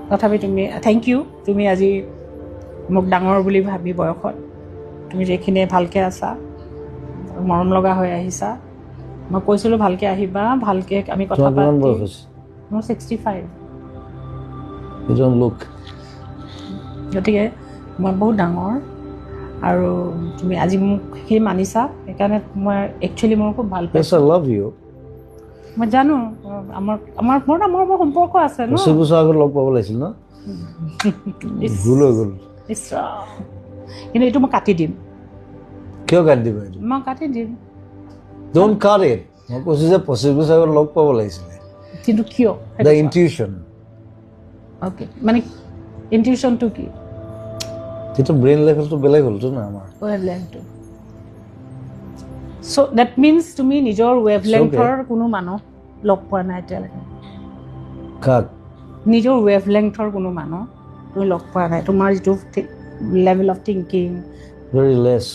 তথাপি তুমি thank U তুমি আজি মোক ডাঙৰ বুলি ভাবি বয়সত তুমি যিখিনি ভালকৈ আছা মৰম লগা হৈ আহিছা মই কৈছিলোঁ ভালকৈ আহিবা ভালকৈ আমি কথা পাতি মোৰ 65 গতিকে মই বহুত ডাঙৰ আৰু তুমি আজি মোক সেইখিনি মানিছা সেইকাৰণে মই একচুৱেলি মোৰ খুব ভাল পাইছোঁ মই জানো আমাৰ মোৰ সম্পৰ্ক আছে ন বছৰ আগত লগ পাব লাগিছিল ন ভুল হৈ গ'ল কিন্তু এইটো মই কাটি দিম কিয় কাটি দিবা এইটো মই কাটি দিম ডোন্ট কাট ইট মই কৈছোঁ যে 25 বছৰ আগত লগ পাব লাগিছিলে কিন্তু কিয় দ্য ইনটিউশ্যন অ'কে মানে ইনটিউশ্যনটো কি সেইটো ব্ৰেইন লেভেলটো বেলেগ হ'লতো না আমাৰ ৱেভলেংথটো চ' ডেট মিনছ তুমি নিজৰ ৱেভলেংথৰ কোনো মানুহ লগ পোৱা নাই এতিয়ালৈকে কাক নিজৰ ৱেভলেংথৰ কোনো মানুহ তুমি লগ পোৱা নাই তোমাৰ যিটো level of thinking very less